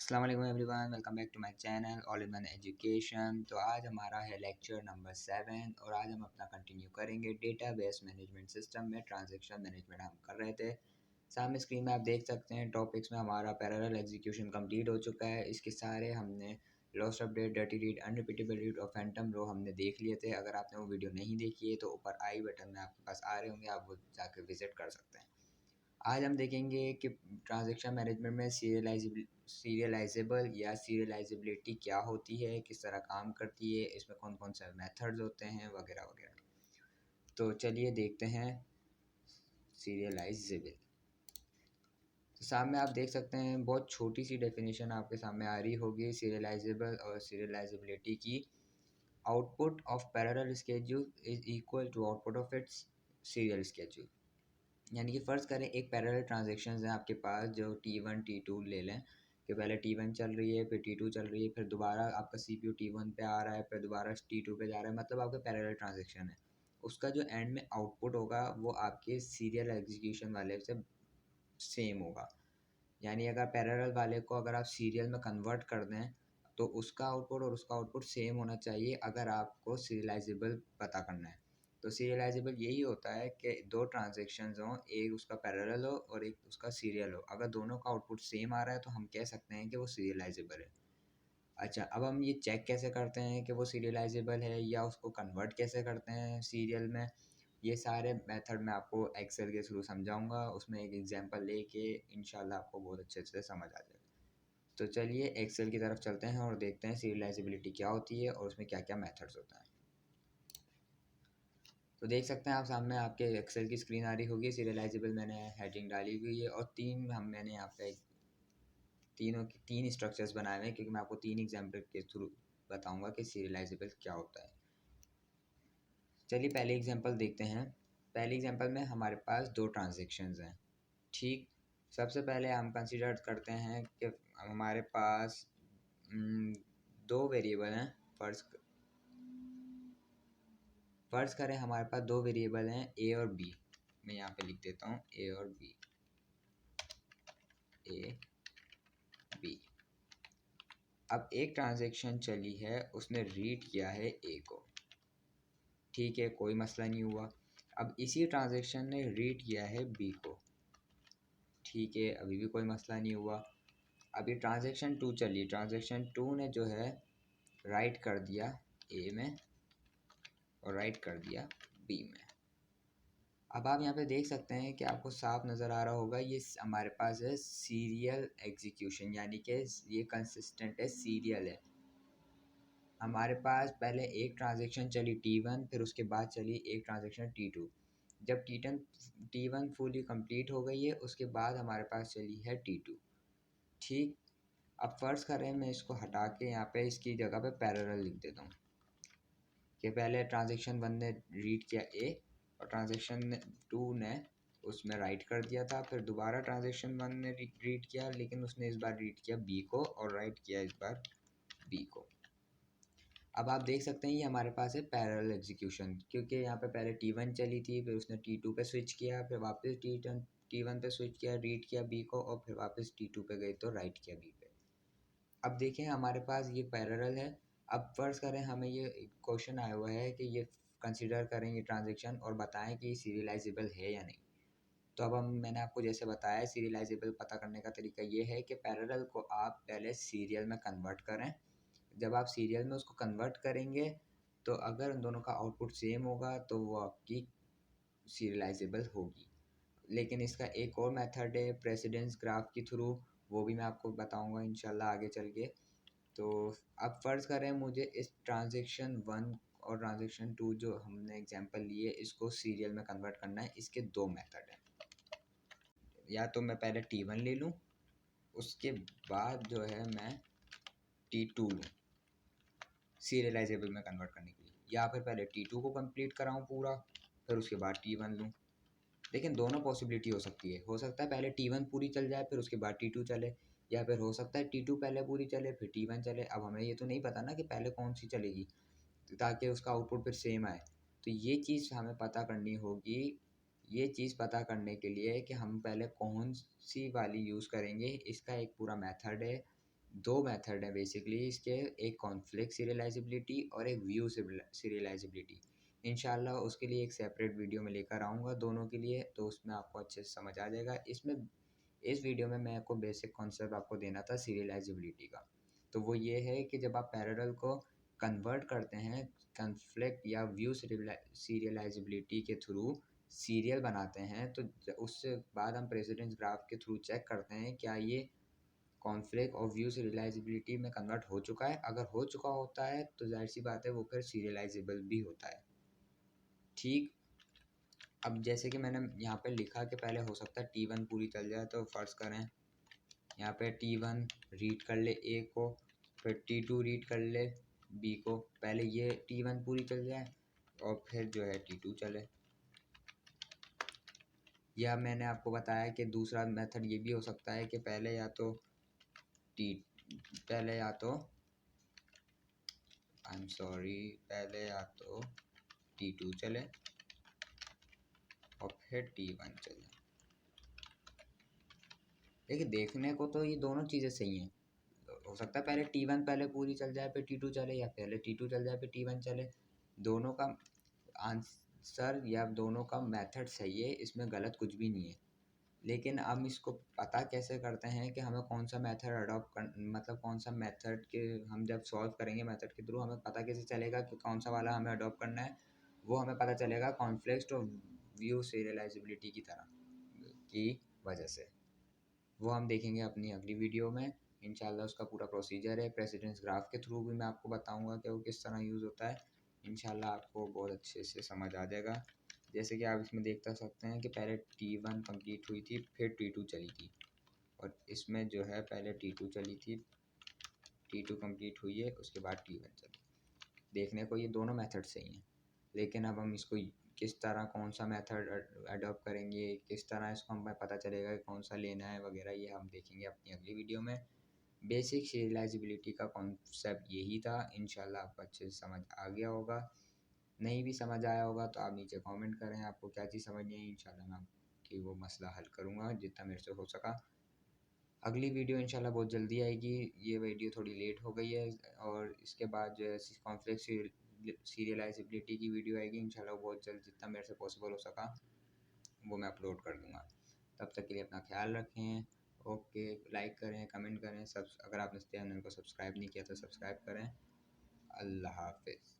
अस्सलाम वालेकुम everyone, welcome back to my channel all in one education. तो आज हमारा है लेक्चर नंबर 7 और आज हम अपना कंटिन्यू करेंगे डेटाबेस मैनेजमेंट सिस्टम में ट्रांजैक्शन मैनेजमेंट हम कर रहे थे। सामने स्क्रीन में आप देख सकते हैं टॉपिक्स में हमारा पैरेलल एग्जीक्यूशन कंप्लीट हो चुका है। इसके सारे हमने lost update, dirty read, unrepeatable read और फैंटम रो हमने देख लिए थे। अगर आपने वो वीडियो नहीं देखी है तो ऊपर आई बटन में आपके पास आ रहे होंगे, आप वो जाकर विजिट कर सकते हैं। आज हम देखेंगे कि ट्रांजैक्शन मैनेजमेंट में सीरियलाइजेबल या सीरियलाइजेबिलिटी क्या होती है, किस तरह काम करती है, इसमें कौन कौन से मेथड्स होते हैं वगैरह वगैरह। तो चलिए देखते हैं सीरियलाइजेबल। तो सामने आप देख सकते हैं बहुत छोटी सी डेफिनेशन आपके सामने आ रही होगी सीरियलाइजेबल और सीरियलाइजेबिलिटी की। Output of parallel schedule is equal to output of its serial schedule. यानी कि फ़र्ज़ करें एक पैरेलल ट्रांजेक्शन्स हैं आपके पास, जो T1 T2 ले लें कि पहले T1 चल रही है, फिर T2 चल रही है, फिर दोबारा आपका CPU T1 पे आ रहा है, फिर दोबारा T2 पे जा रहा है, मतलब आपका पैरेलल ट्रांजेक्शन है। उसका जो एंड में आउटपुट होगा वो आपके सीरियल एग्जीक्यूशन वाले से सेम होगा। यानी अगर पैरेलल वाले को अगर आप सीरियल में कन्वर्ट कर दें तो उसका आउटपुट और उसका आउटपुट सेम होना चाहिए अगर आपको सीरियलाइजेबल पता करना है। तो सीरियलाइजेबल यही होता है कि दो ट्रांजेक्शन्स हों, एक उसका पैरेलल हो और एक उसका सीरियल हो। अगर दोनों का आउटपुट सेम आ रहा है तो हम कह सकते हैं कि वो सीरियलाइजेबल है। अच्छा, अब हम ये चेक कैसे करते हैं कि वो सीरियलाइजेबल है या उसको कन्वर्ट कैसे करते हैं सीरियल में, ये सारे मेथड मैं आपको एक्सेल के थ्रू समझाऊंगा। उसमें एक एग्जांपल लेके इंशाल्लाह आपको बहुत अच्छे से समझ आ जाएगा। तो चलिए एक्सेल की तरफ चलते हैं और देखते हैं सीरियलाइजेबिलिटी क्या होती है और उसमें क्या क्या मेथड्स होता है। तो देख सकते हैं आप सामने आपके एक्सेल की स्क्रीन आ रही होगी। सीरियलाइजेबल मैंने हेडिंग डाली हुई है और मैंने यहाँ पे तीन स्ट्रक्चर्स बनाए हुए हैं क्योंकि मैं आपको तीन एग्जाम्पल के थ्रू बताऊंगा कि सीरियलाइजेबल क्या होता है। चलिए पहले एग्जांपल देखते हैं। पहले एग्जांपल में हमारे पास दो ट्रांजेक्शन्स हैं। ठीक, सबसे पहले हम कंसीडर करते हैं कि हमारे पास दो वेरिएबल हैं। फ़र्ज़ करें हमारे पास दो वेरिएबल हैं ए और बी। मैं यहाँ पे लिख देता हूँ ए और बी, ए बी। अब एक ट्रांजेक्शन चली है, उसने रीड किया है ए को, ठीक है, कोई मसला नहीं हुआ। अब इसी ट्रांजेक्शन ने रीड किया है बी को, ठीक है, अभी भी कोई मसला नहीं हुआ। अभी ट्रांजेक्शन 2 चली, ट्रांजेक्शन 2 ने जो है राइट कर दिया ए में और राइट कर दिया बी में। अब आप यहाँ पे देख सकते हैं कि आपको साफ नज़र आ रहा होगा, ये हमारे पास है सीरियल एग्जीक्यूशन, यानी कि ये कंसिस्टेंट है, सीरियल है। हमारे पास पहले एक ट्रांजेक्शन चली T1, फिर उसके बाद चली एक ट्रांजेक्शन T2। जब T1 फुली कंप्लीट हो गई है उसके बाद हमारे पास चली है T2। ठीक, अब फ़र्ज़ करें मैं इसको हटा के यहाँ पे इसकी जगह पे पैरेलल लिख देता हूँ कि पहले ट्रांजेक्शन 1 ने रीड किया ए और ट्रांजेक्शन 2 ने उसमें राइट कर दिया था, फिर दोबारा ट्रांजेक्शन 1 ने रीड किया, लेकिन उसने इस बार रीड किया बी को और राइट किया इस बार बी को। अब आप देख सकते हैं ये हमारे पास है पैरेलल एग्जीक्यूशन, क्योंकि यहाँ पे पहले T1 चली थी, फिर उसने T2 पे स्विच किया, फिर वापस T1 पे स्विच किया, रीड किया बी को और फिर वापस T2 पे गई तो राइट किया बी पे। अब देखें हमारे पास ये पैरेलल है। अब फ़र्ज़ करें हमें ये क्वेश्चन आया हुआ है कि ये कंसिडर करें ये ट्रांजेक्शन और बताएं कि सीरियलाइजेबल है या नहीं। तो अब मैंने आपको जैसे बताया सीरियलाइजेबल पता करने का तरीका ये है कि पैरेलल को आप पहले सीरियल में कन्वर्ट करें। जब आप सीरियल में उसको कन्वर्ट करेंगे तो अगर उन दोनों का आउटपुट सेम होगा तो वो आपकी सीरियलाइजेबल होगी। लेकिन इसका एक और मेथड है प्रेसिडेंस ग्राफ के थ्रू, वो भी मैं आपको बताऊंगा इंशाल्लाह आगे चल के। तो अब फ़र्ज़ करें मुझे इस ट्रांजेक्शन 1 और ट्रांजेक्शन 2 जो हमने एग्जांपल लिए इसको सीरियल में कन्वर्ट करना है। इसके दो मेथड हैं, या तो मैं पहले T1 ले लूँ, उसके बाद जो है मैं T2 लूँ सीरियलाइजेबल में कन्वर्ट करने के लिए, या फिर पहले T2 को कंप्लीट कराऊँ पूरा फिर उसके बाद T1 लूँ। लेकिन दोनों पॉसिबिलिटी हो सकती है, हो सकता है पहले T1 पूरी चल जाए फिर उसके बाद T2 चले, या फिर हो सकता है T2 पहले पूरी चले फिर T1 चले। अब हमें ये तो नहीं पता ना कि पहले कौन सी चलेगी ताकि उसका आउटपुट फिर सेम आए। तो ये चीज़ हमें पता करनी होगी। ये चीज़ पता करने के लिए कि हम पहले कौन सी वाली यूज़ करेंगे, इसका एक पूरा मेथड है दो मेथड है बेसिकली इसके, एक कॉन्फ्लिक्ट सीरियलाइजेबिलिटी और एक व्यू सीरियलाइजेबिलिटी। इंशाल्लाह उसके लिए एक सेपरेट वीडियो में लेकर आऊँगा दोनों के लिए, तो उसमें आपको अच्छे से समझ आ जाएगा। इस वीडियो में मैं आपको बेसिक कॉन्सेप्ट आपको देना था सीरियलाइजेबिलिटी का। तो वो ये है कि जब आप पैरेलल को कन्वर्ट करते हैं कॉन्फ्लिक्ट या व्यू सीरियलाइजेबिलिटी के थ्रू सीरियल बनाते हैं, तो उससे बाद हम प्रेसिडेंस ग्राफ के थ्रू चेक करते हैं क्या ये कॉन्फ्लिक्ट और व्यू सीरियलाइजेबिलिटी में कन्वर्ट हो चुका है। अगर हो चुका होता है तो जाहिर सी बात है वो फिर सीरियलाइजेबल भी होता है। ठीक, अब जैसे कि मैंने यहाँ पे लिखा कि पहले हो सकता है T1 पूरी चल जाए, तो फ़र्ज़ करें यहाँ पे T1 रीड कर ले A को, फिर T2 रीड कर ले B को, पहले ये T1 पूरी चल जाए और फिर जो है T2 चले। या मैंने आपको बताया कि दूसरा मेथड ये भी हो सकता है कि पहले या तो T2 चले और फिर T1 चले। देखिए देखने को तो ये दोनों चीज़ें सही हैं। हो सकता है पहले T1 पहले पूरी चल जाए फिर T2 चले, या पहले T2 चल जाए फिर T1 चले। दोनों का आंसर या दोनों का मेथड सही है, इसमें गलत कुछ भी नहीं है। लेकिन हम इसको पता कैसे करते हैं कि हमें कौन सा मेथड अडॉप्ट कर, मतलब कौन सा मेथड के हम जब सॉल्व करेंगे मेथड के थ्रू हमें पता कैसे चलेगा कि कौन सा वाला हमें अडॉप्ट करना है। वो हमें पता चलेगा कॉन्फ्लिक्ट और व्यू सीरियलाइजेबिलिटी की तरह की वजह से। वो हम देखेंगे अपनी अगली वीडियो में इंशाल्लाह। उसका पूरा प्रोसीजर है, प्रेसिडेंस ग्राफ के थ्रू भी मैं आपको बताऊंगा कि वो किस तरह यूज़ होता है। इंशाल्लाह आपको बहुत अच्छे से समझ आ जाएगा। जैसे कि आप इसमें देख सकते हैं कि पहले T1 कंप्लीट हुई थी फिर T2 चली थी, और इसमें जो है पहले T2 चली थी, T2 कंप्लीट हुई है, उसके बाद T1 चली। देखने को ये दोनों मेथड सही हैं, लेकिन अब हम इसको किस तरह कौन सा मेथड अडॉप्ट करेंगे, किस तरह इसको हमें पता चलेगा कि कौन सा लेना है वगैरह, ये हम देखेंगे अपनी अगली वीडियो में। बेसिक सीरियलाइजेबिलिटी का कॉन्सेप्ट यही था। इंशाल्लाह आपको अच्छे से समझ आ गया होगा। नहीं भी समझ आया होगा तो आप नीचे कमेंट करें आपको क्या चीज़ समझ नहीं आई। इंशाल्लाह मैं आपकी वो मसला हल करूँगा जितना मेरे से हो सका। अगली वीडियो इंशाल्लाह बहुत जल्दी आएगी। ये वीडियो थोड़ी लेट हो गई है, और इसके बाद जो है कॉन्फ्लिक्ट सीरियलाइजेबिलिटी की वीडियो आएगी इंशाल्लाह बहुत जल्द, जितना मेरे से पॉसिबल हो सका वो मैं अपलोड कर दूँगा। तब तक के लिए अपना ख्याल रखें। ओके, लाइक करें, कमेंट करें, सब अगर आपने चैनल को सब्सक्राइब नहीं किया तो सब्सक्राइब करें। अल्लाह हाफ़िज़।